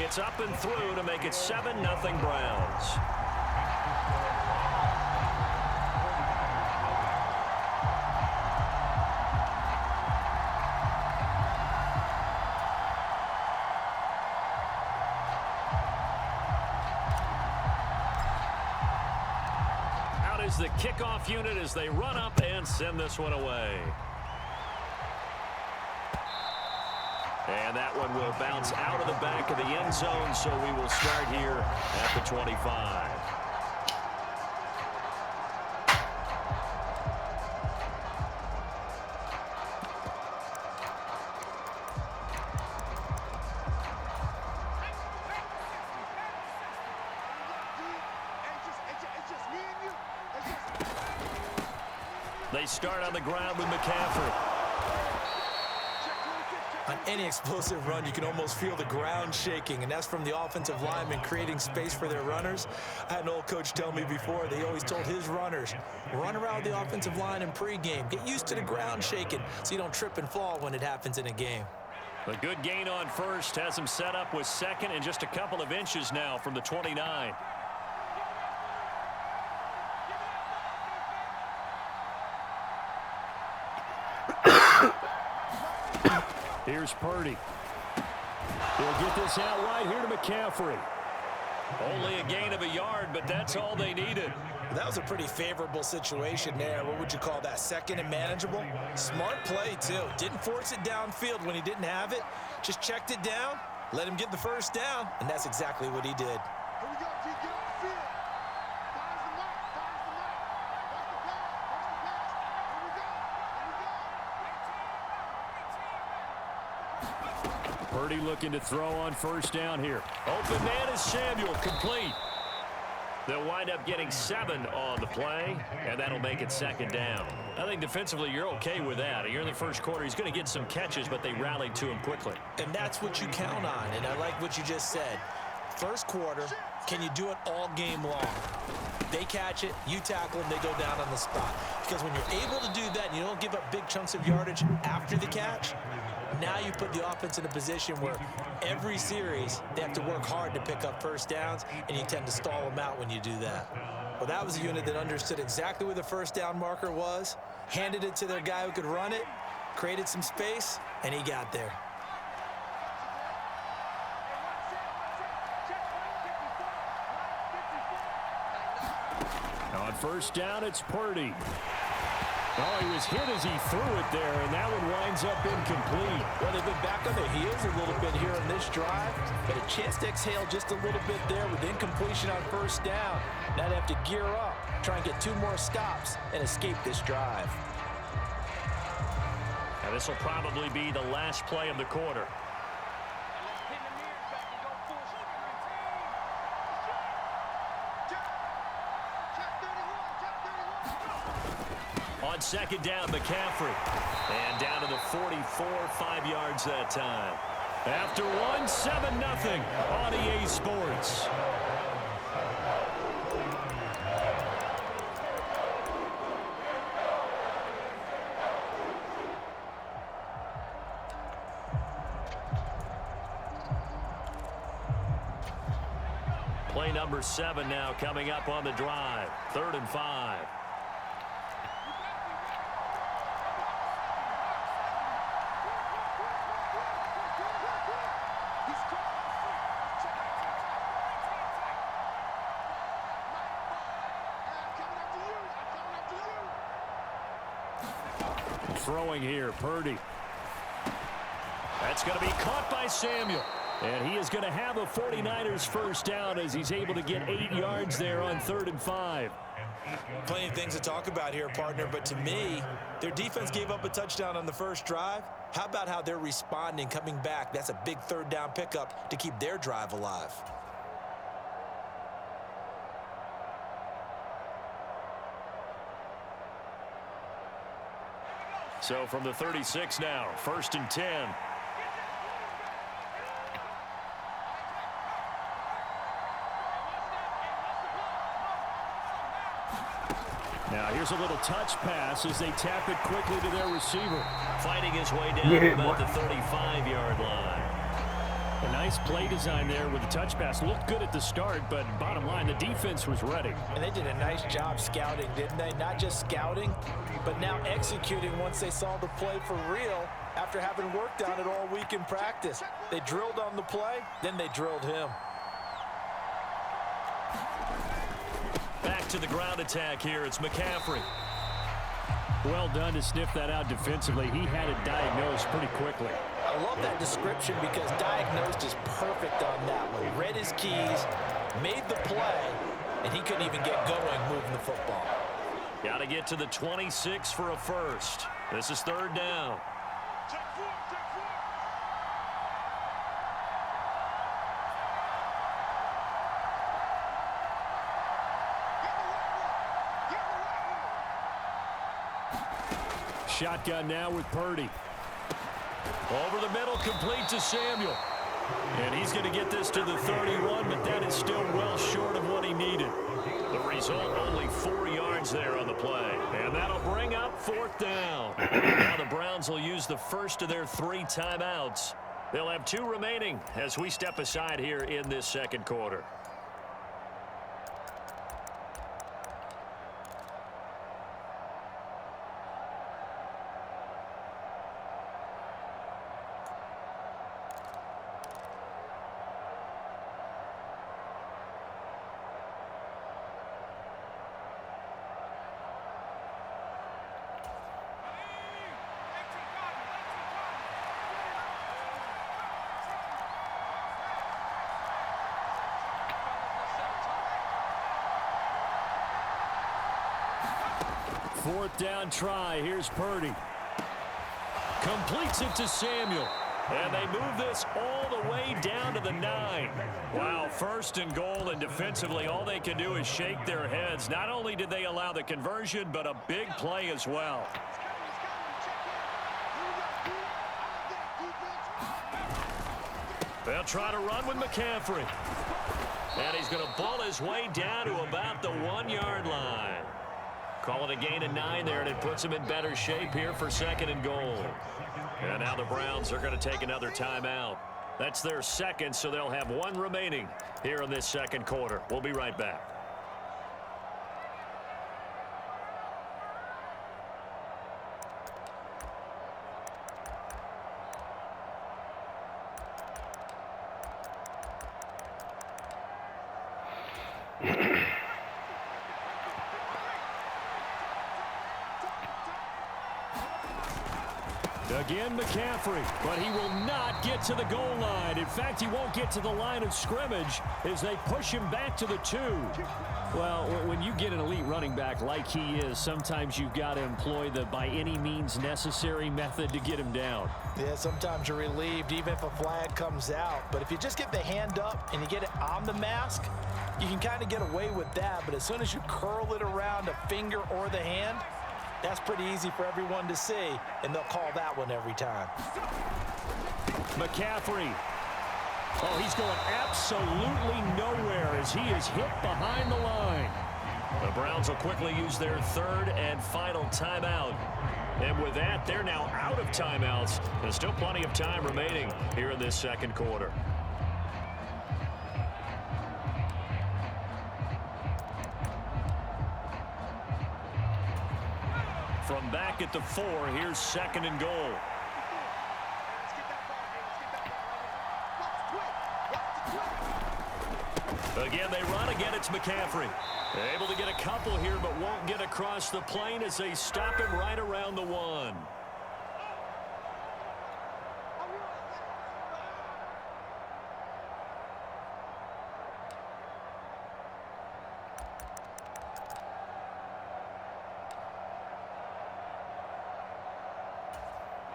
It's up and through to make it 7-0 Browns. Out is the kickoff unit as they run up and send this one away. And that one will bounce out of the back of the end zone, so we will start here at the 25. They start on the ground with McCaffrey. On any explosive run, you can almost feel the ground shaking, and that's from the offensive linemen creating space for their runners. I had an old coach tell me before, they always told his runners, run around the offensive line in pregame. Get used to the ground shaking so you don't trip and fall when it happens in a game. A good gain on first has him set up with second and just a couple of inches now from the 29. Here's Purdy. He'll get this out right here to McCaffrey. Only a gain of a yard, but that's all they needed. That was a pretty favorable situation there. What would you call that? Second and manageable? Smart play, too. Didn't force it downfield when he didn't have it. Just checked it down, let him get the first down, and that's exactly what he did. Here we go, G. Get on the field. Fires the mark. Fires the mark. Watch the pass. Watch the pass. Here we go. Purdy looking to throw on first down here. Open man is Samuel, complete. They'll wind up getting 7 on the play, and that'll make it second down. I think defensively you're okay with that. You're in the first quarter. He's going to get some catches, but they rallied to him quickly. And that's what you count on, and I like what you just said. First quarter, can you do it all game long? They catch it, you tackle them, they go down on the spot. Because when you're able to do that and you don't give up big chunks of yardage after the catch, now you put the offense in a position where every series they have to work hard to pick up first downs, and you tend to stall them out when you do that. Well, that was a unit that understood exactly where the first down marker was, handed it to their guy who could run it, created some space, and he got there. On first down, it's Purdy. Oh, he was hit as he threw it there, and that one winds up incomplete. Well, they've been back on their heels a little bit here on this drive, but a chance to exhale just a little bit there with incompletion on first down. Now they have to gear up, try and get 2 more stops, and escape this drive. And this will probably be the last play of the quarter. On second down, McCaffrey. And down to the 44, 5 yards that time. After one, 7-0 on EA Sports. Play number 7 now coming up on the drive. 3rd and 5. Throwing here, Purdy. That's going to be caught by Samuel. And he is going to have a 49ers first down as he's able to get 8 yards there on 3rd and 5. Plenty of things to talk about here, partner, but to me, their defense gave up a touchdown on the first drive. How about how they're responding, coming back? That's a big 3rd down pickup to keep their drive alive. So from the 36 now, 1st and 10. Now here's a little touch pass as they tap it quickly to their receiver. Fighting his way down to about the 35-yard line. A nice play design there with the touch pass. Looked good at the start, but bottom line, the defense was ready. And they did a nice job scouting, didn't they? Not just scouting, but now executing once they saw the play for real after having worked on it all week in practice. They drilled on the play, then they drilled him. Back to the ground attack here. It's McCaffrey. Well done to sniff that out defensively. He had it diagnosed pretty quickly. I love that description because diagnosed is perfect on that one. Read his keys, made the play, and he couldn't even get going moving the football. Got to get to the 26 for a first. This is third down. Check four, check four. Get the right one. Get the right one. Shotgun now with Purdy. Over the middle, complete to Samuel. And he's going to get this to the 31, but that is still well short of what he needed. The result, only 4 yards there on the play. And that'll bring up fourth down. Now the Browns will use the first of their 3 timeouts. They'll have 2 remaining as we step aside here in this second quarter. Fourth down try. Here's Purdy. Completes it to Samuel. And they move this all the way down to the 9. Wow, first and goal, and defensively all they can do is shake their heads. Not only did they allow the conversion, but a big play as well. They'll try to run with McCaffrey. And he's going to ball his way down to about the 1-yard line. Call it a gain of 9 there, and it puts him in better shape here for second and goal. And now the Browns are going to take another timeout. That's their second, so they'll have 1 remaining here in this second quarter. We'll be right back. Again, McCaffrey, but he will not get to the goal line. In fact, he won't get to the line of scrimmage as they push him back to the 2. Well, when you get an elite running back like he is, sometimes you've got to employ the by any means necessary method to get him down. Yeah, sometimes you're relieved even if a flag comes out. But if you just get the hand up and you get it on the mask, you can kind of get away with that. But as soon as you curl it around a finger or the hand, that's pretty easy for everyone to see, and they'll call that one every time. McCaffrey. Oh, he's going absolutely nowhere as he is hit behind the line. The Browns will quickly use their 3rd and final timeout. And with that, they're now out of timeouts. There's still plenty of time remaining here in this second quarter. From back at the 4, here's second and goal. Again, they run. Again, it's McCaffrey. Able to get a couple here, but won't get across the plane as they stop him right around the 1.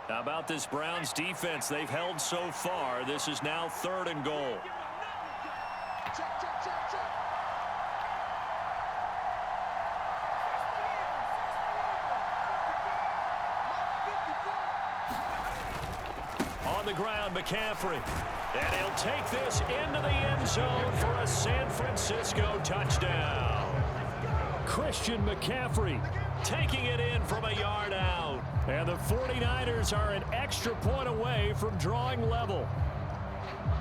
How about this Browns defense they've held so far? This is now 3rd and goal. Check, check, check, check. On the ground, McCaffrey. And he'll take this into the end zone for a San Francisco touchdown. Christian McCaffrey taking it in from a yard out. And the 49ers are an extra point away from drawing level.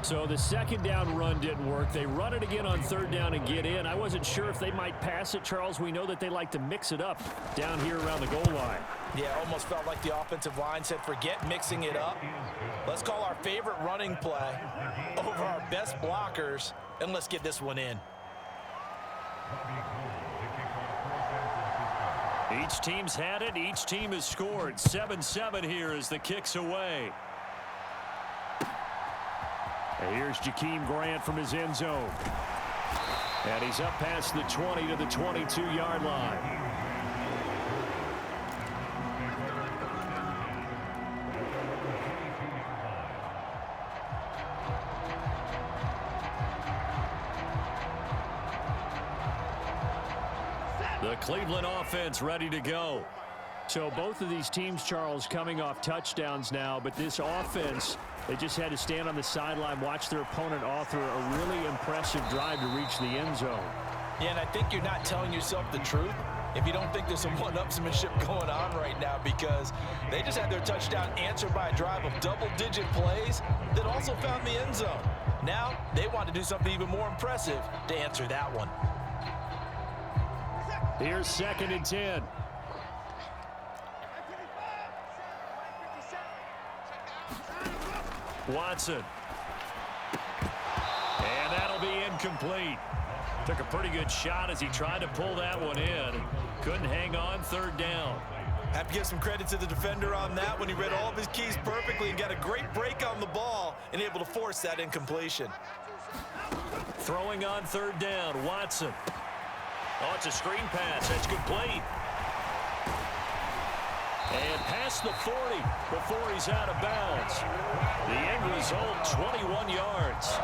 So the second down run didn't work. They run it again on third down and get in. I wasn't sure if they might pass it, Charles. We know that they like to mix it up down here around the goal line. Yeah, almost felt like the offensive line said, forget mixing it up. Let's call our favorite running play over our best blockers, and let's get this one in. Each team's had it. Each team has scored. 7-7 here as the kick's away. And here's Jakeem Grant from his end zone. And he's up past the 20 to the 22-yard line. The Cleveland offense ready to go. So both of these teams, Charles, coming off touchdowns now, but this offense, they just had to stand on the sideline, watch their opponent author a really impressive drive to reach the end zone. Yeah, and I think you're not telling yourself the truth if you don't think there's some one-upsmanship going on right now, because they just had their touchdown answered by a drive of double-digit plays that also found the end zone. Now they want to do something even more impressive to answer that one. Here's 2nd and 10. Watson. And that'll be incomplete. Took a pretty good shot as he tried to pull that one in. Couldn't hang on, 3rd down. Have to give some credit to the defender on that when he read all of his keys perfectly and got a great break on the ball and able to force that incompletion. Throwing on 3rd down, Watson. Oh, it's a screen pass. That's complete. And past the 40 before he's out of bounds. The end result, 21 yards.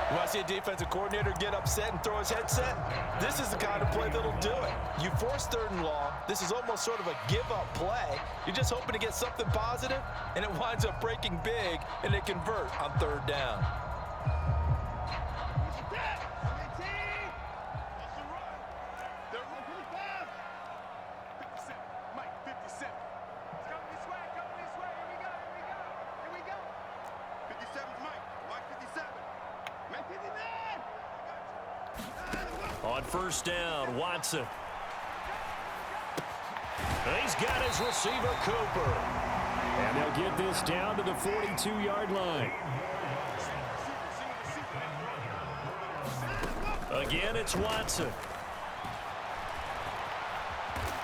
You want to see a defensive coordinator get upset and throw his headset? This is the kind of play that'll do it. You force 3rd and long. This is almost sort of a give-up play. You're just hoping to get something positive, and it winds up breaking big, and they convert on 3rd down. On 1st down, Watson. He's got his receiver, Cooper. And they'll get this down to the 42-yard line. Again, it's Watson.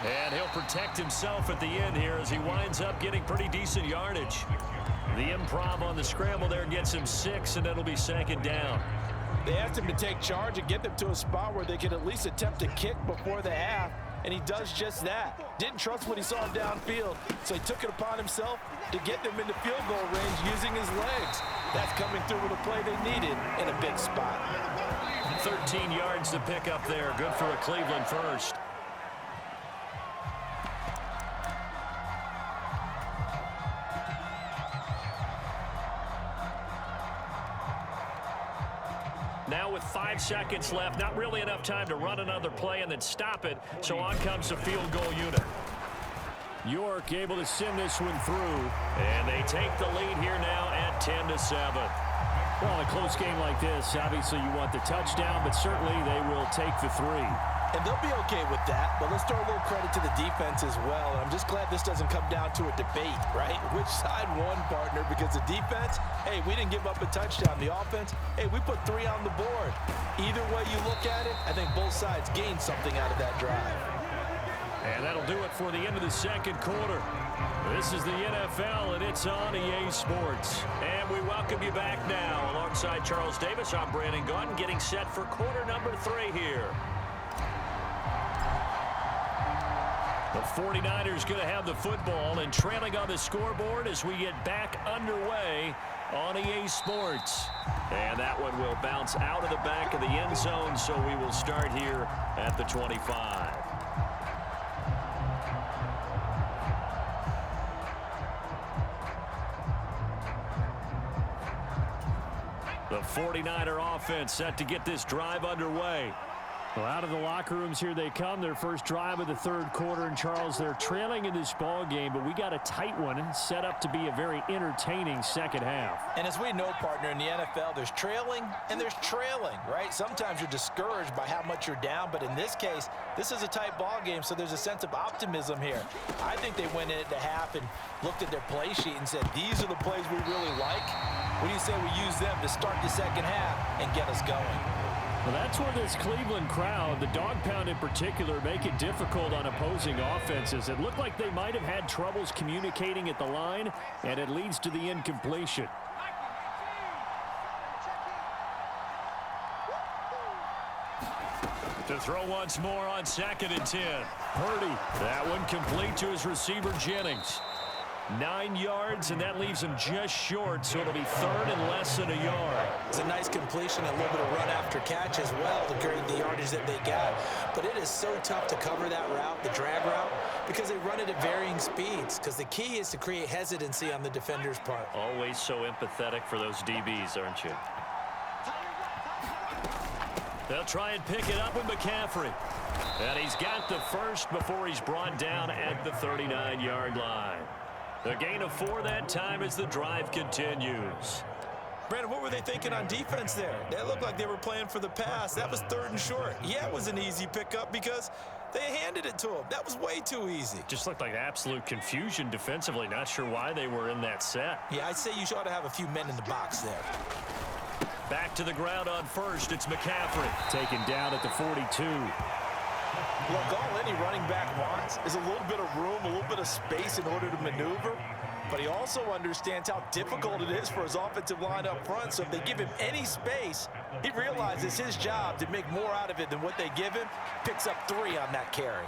And he'll protect himself at the end here as he winds up getting pretty decent yardage. The improv on the scramble there gets him 6, and it'll be 2nd down. They asked him to take charge and get them to a spot where they could at least attempt to kick before the half, and he does just that. Didn't trust what he saw downfield, so he took it upon himself to get them into field goal range using his legs. That's coming through with a play they needed in a big spot. 13 yards to pick up there. Good for a Cleveland first. Now with 5 seconds left, not really enough time to run another play and then stop it, so on comes the field goal unit. York able to send this one through, and they take the lead here now at 10-7. Well, in a close game like this, obviously you want the touchdown, but certainly they will take the 3. And they'll be okay with that, but let's throw a little credit to the defense as well. And I'm just glad this doesn't come down to a debate, right? Which side won, partner? Because the defense, hey, we didn't give up a touchdown. The offense, hey, we put 3 on the board. Either way you look at it, I think both sides gained something out of that drive. And that'll do it for the end of the 2nd quarter. This is the NFL, and it's on EA Sports. And we welcome you back now. Alongside Charles Davis, I'm Brandon Gaudin, getting set for quarter number 3 here. The 49ers going to have the football and trailing on the scoreboard as we get back underway on EA Sports. And that one will bounce out of the back of the end zone, so we will start here at the 25. The 49er offense set to get this drive underway. Well, out of the locker rooms here they come. Their first drive of the third quarter. And, Charles, they're trailing in this ball game, but we got a tight one set up to be a very entertaining second half. And as we know, partner, in the NFL, there's trailing and there's trailing, right? Sometimes you're discouraged by how much you're down, but in this case, this is a tight ball game, so there's a sense of optimism here. I think they went in at the half and looked at their play sheet and said, these are the plays we really like. What do you say we use them to start the second half and get us going? Well, that's where this Cleveland crowd, the dog pound in particular, make it difficult on opposing offenses. It looked like they might have had troubles communicating at the line, and it leads to the incompletion. To throw once more on 2nd and 10. Purdy, that one complete to his receiver, Jennings. 9 yards, and that leaves him just short, so it'll be third and less than a yard. It's a nice completion, a little bit of run after catch as well to create the yardage that they got. But it is so tough to cover that route, the drag route, because they run it at varying speeds, because the key is to create hesitancy on the defender's part. Always so empathetic for those DBs, aren't you? They'll try and pick it up with McCaffrey. And he's got the first before he's brought down at the 39-yard line. The gain of 4 that time as the drive continues. Brandon, what were they thinking on defense there? They looked like they were playing for the pass. That was 3rd and short. Yeah, it was an easy pickup because they handed it to him. That was way too easy. Just looked like absolute confusion defensively. Not sure why they were in that set. Yeah, I'd say you ought to have a few men in the box there. Back to the ground on first. It's McCaffrey. Taken down at the 42. Look, all any running back wants is a little bit of room, a little bit of space in order to maneuver. But he also understands how difficult it is for his offensive line up front. So if they give him any space, he realizes his job to make more out of it than what they give him. Picks up 3 on that carry.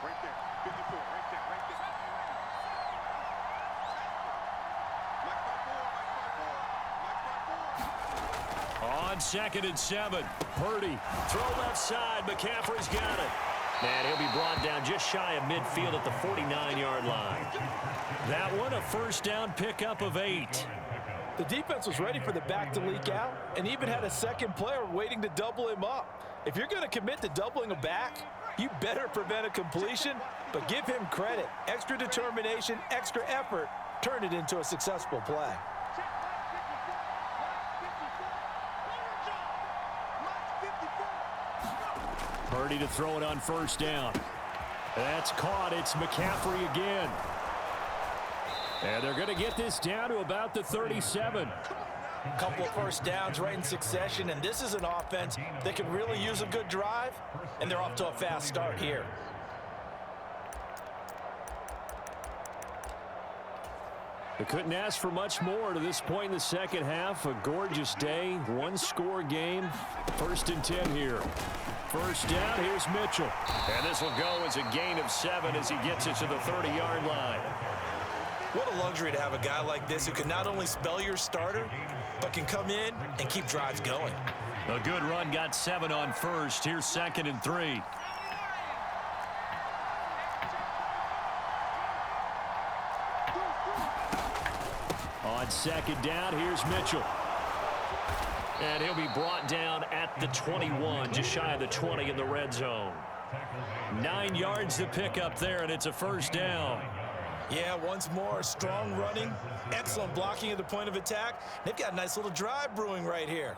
Right there. 54. Right there. Right there. On 2nd and 7, Purdy, throw left side, McCaffrey's got it. And he'll be brought down just shy of midfield at the 49-yard line. That one, a first down pickup of 8. The defense was ready for the back to leak out and even had a second player waiting to double him up. If you're going to commit to doubling a back, you better prevent a completion, but give him credit. Extra determination, extra effort, turned it into a successful play. Purdy to throw it on first down. That's caught. It's McCaffrey again. And they're going to get this down to about the 37. A couple of first downs right in succession, and this is an offense that can really use a good drive, and they're off to a fast start here. They couldn't ask for much more to this point in the second half. A gorgeous day, one-score game. 1st and 10 here. First down, here's Mitchell. And this will go as a gain of 7 as he gets it to the 30-yard line. What a luxury to have a guy like this who can not only spell your starter, but can come in and keep drives going. A good run, got 7 on first. Here's 2nd and 3. On 2nd down, here's Mitchell. And he'll be brought down at the 21, just shy of the 20 in the red zone. 9 yards to pick up there, and it's a first down. Yeah, once more, strong running, excellent blocking at the point of attack. They've got a nice little drive brewing right here.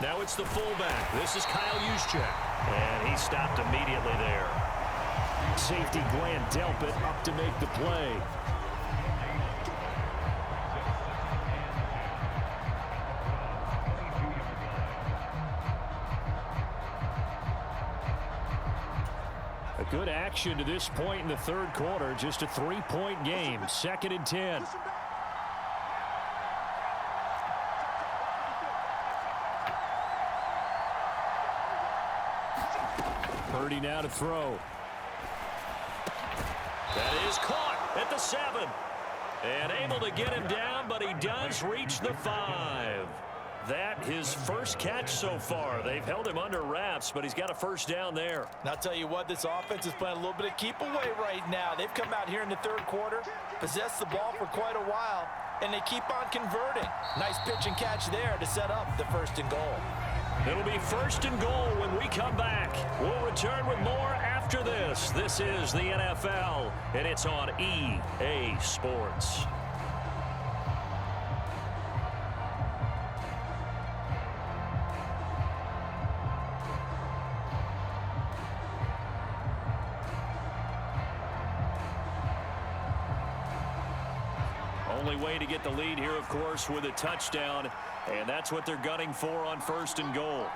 Now it's the fullback. This is Kyle Juszczyk. And he stopped immediately there. Safety Glenn Delpit up to make the play. A good action to this point in the third quarter. Just a 3-point game. 2nd and 10. Purdy now to throw. That is caught at the 7. And able to get him down, but he does reach the 5. That his first catch so far. They've held him under wraps, but he's got a first down there. And I'll tell you what, this offense is playing a little bit of keep away right now. They've come out here in the third quarter, possessed the ball for quite a while, and they keep on converting. Nice pitch and catch there to set up the 1st and goal. It'll be 1st and goal when we come back. We'll return with more after this. This is the NFL, and it's on EA Sports. Only way to get the lead here, of course, with a touchdown, and that's what they're gunning for on 1st and goal.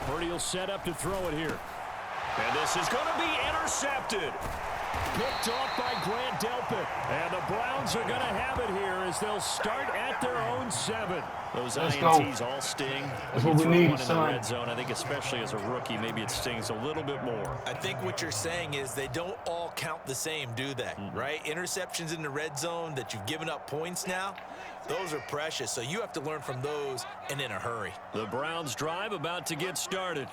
Purdy will set up to throw it here. And this is going to be intercepted. Picked off by Grant Delpit. And the Browns are going to have it here as they'll start at their own 7. Those INTs all sting. That's what we need, in son. the red zone, I think especially as a rookie, maybe it stings a little bit more. I think what you're saying is they don't all count the same, do they? Right? Interceptions in the red zone that you've given up points now, those are precious. So you have to learn from those and in a hurry. The Browns drive about to get started.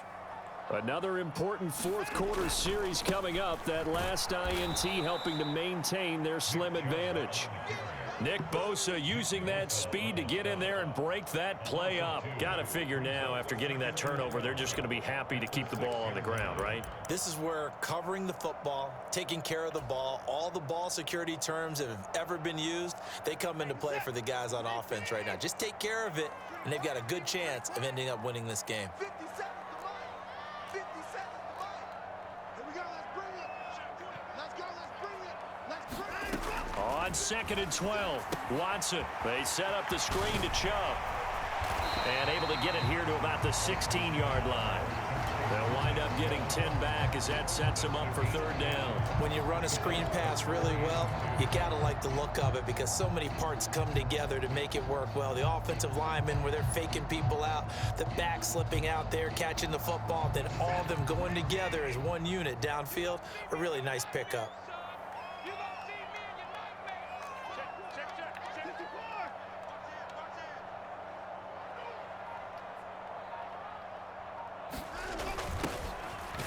Another important fourth quarter series coming up. That last INT helping to maintain their slim advantage. Nick Bosa using that speed to get in there and break that play up. Got to figure now after getting that turnover, they're just going to be happy to keep the ball on the ground, right? This is where covering the football, taking care of the ball, all the ball security terms that have ever been used, they come into play for the guys on offense right now. Just take care of it, and they've got a good chance of ending up winning this game. 50 seconds to line. 50 seconds to line. Here we go. Let's bring it. Let's go. Let's bring it. Let's bring it. On 2nd and 12, Watson. They set up the screen to Chubb. And able to get it here to about the 16-yard line. They'll wind up getting 10 back as that sets them up for 3rd down. When you run a screen pass really well, you got to like the look of it because so many parts come together to make it work well. The offensive linemen, where they're faking people out, the back slipping out there, catching the football, then all of them going together as one unit downfield. A really nice pickup.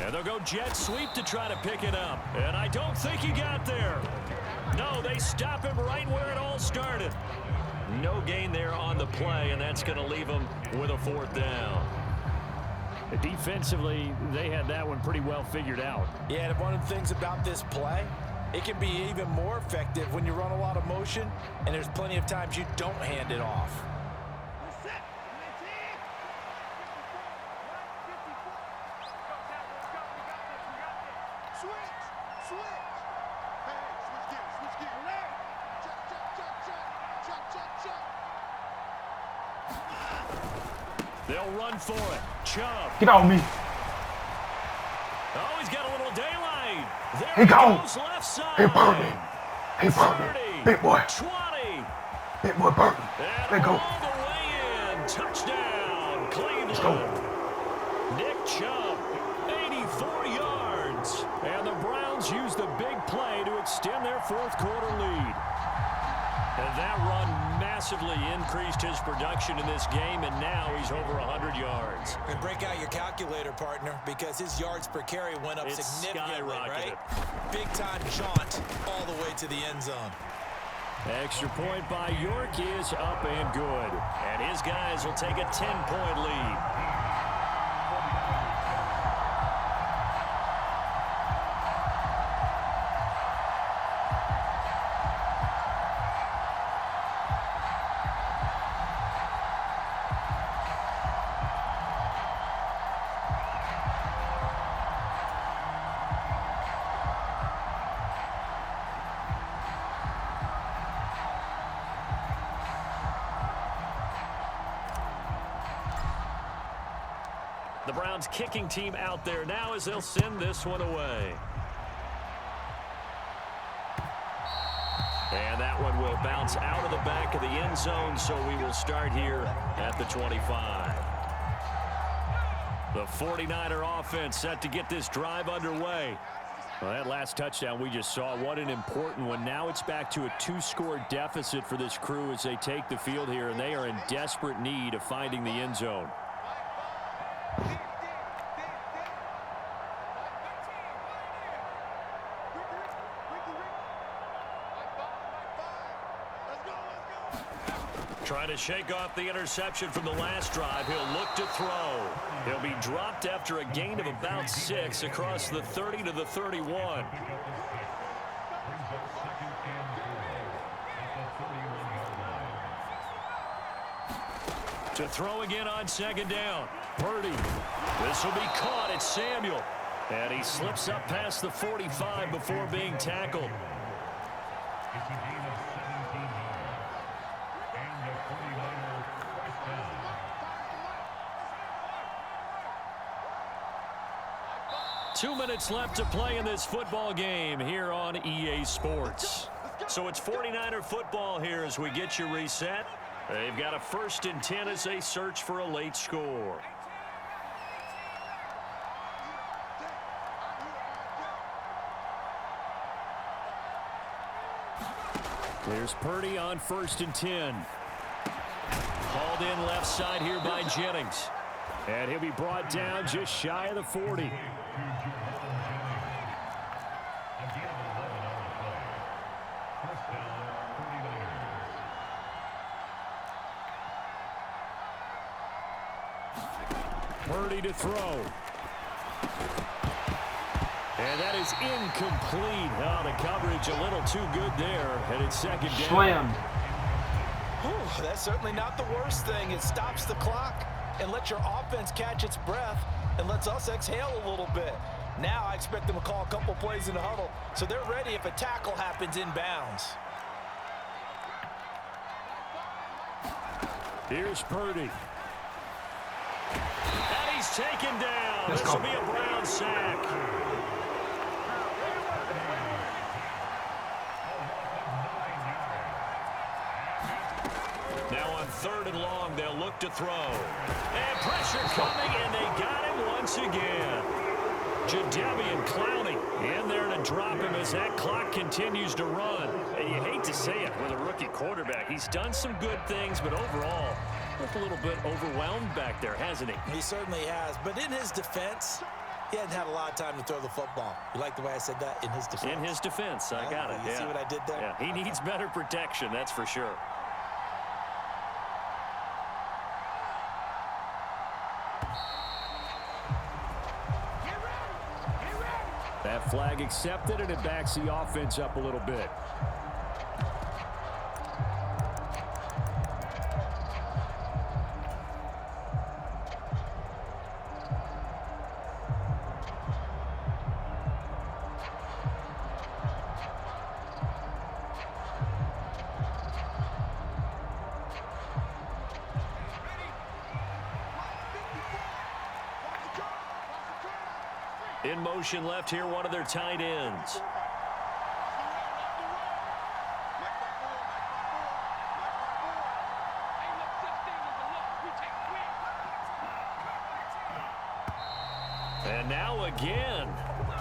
And they'll go jet sweep to try to pick it up. And I don't think he got there. No, they stop him right where it all started. No gain there on the play, and that's going to leave him with a 4th down. Defensively, they had that one pretty well figured out. Yeah, and one of the things about this play, it can be even more effective when you run a lot of motion, and there's plenty of times you don't hand it off. They'll run for it. Chubb. Get on me. Oh, he's got a little daylight. There He gone. goes left side. He Burton. He Burton. 30, Big boy. 20. Big boy Burton. And Let go. all the way in. Touchdown, Cleveland. Let's go. Nick Chubb, 84 yards. And the Browns use the big play to extend their fourth quarter lead. And that run massively increased his production in this game, and now he's over 100 yards. And break out your calculator, partner, because his yards per carry went up It's significantly, skyrocketed. right? Big-time jaunt all the way to the end zone. Extra point by York is up and good. And his guys will take a 10-point lead. The Browns kicking team out there now as they'll send this one away. And that one will bounce out of the back of the end zone, so we will start here at the 25. The The 49er offense set to get this drive underway. Well, that last touchdown we just saw, what an important one. Now it's back to a 2-score deficit for this crew as they take the field here, and they are in desperate need of finding the end zone. Trying to shake off the interception from the last drive. He'll look to throw. He'll be dropped after a gain of about 6 across the 30 to the 31. To throw again on second down. Purdy. This will be caught. It's Samuel. And he slips up past the 45 before being tackled. 2 minutes left to play in this football game here on EA Sports. So it's 49er football here as we get you reset. They've got a 1st and 10 as they search for a late score. There's Purdy on 1st and 10. Hauled in left side here by Jennings. And he'll be brought down just shy of the 40. Purdy to throw. And that is incomplete. Oh, the coverage a little too good there. And it's second down. Slam. Whew, that's certainly not the worst thing. It stops the clock and lets your offense catch its breath and lets us exhale a little bit. Now I expect them to call a couple plays in the huddle so they're ready if a tackle happens inbounds. Here's Purdy. And he's taken down. Let's this go. will be a Brown sack. Now on 3rd and long, they'll look to throw. And pressure coming, and they got him once again. Jadeveon Clowney in there to drop him as that clock continues to run. And you hate to say it with a rookie quarterback. He's done some good things, but overall, looked a little bit overwhelmed back there, hasn't he? He certainly has, but in his defense, he hasn't had a lot of time to throw the football. You like the way I said that? In his defense. In his defense, I got it. You see what I did there? Yeah, he needs better protection, that's for sure. That flag accepted, and it backs the offense up a little bit. In motion left here, one of their tight ends. And now again,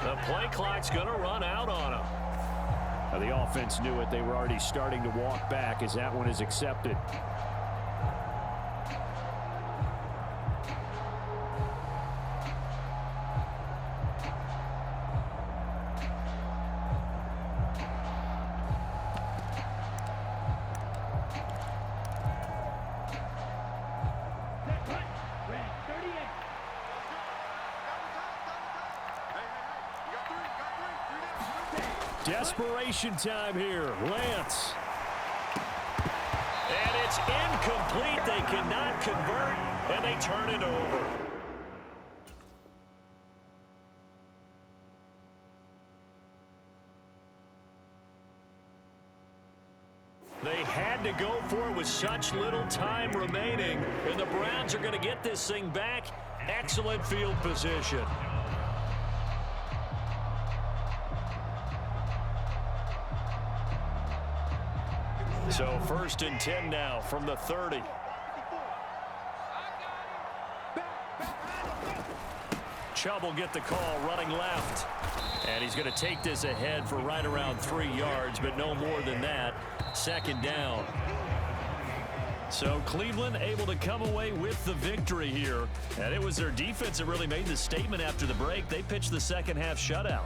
the play clock's going to run out on them. Now the offense knew it. They were already starting to walk back as that one is accepted. Desperation time here. Lance. And it's incomplete. They cannot convert, and they turn it over. They had to go for it with such little time remaining, and the Browns are going to get this thing back. Excellent field position. So 1st and 10 now from the 30. Chubb will get the call running left. And he's going to take this ahead for right around 3 yards, but no more than that. Second down. So Cleveland able to come away with the victory here. And it was their defense that really made the statement after the break. They pitched the second half shutout.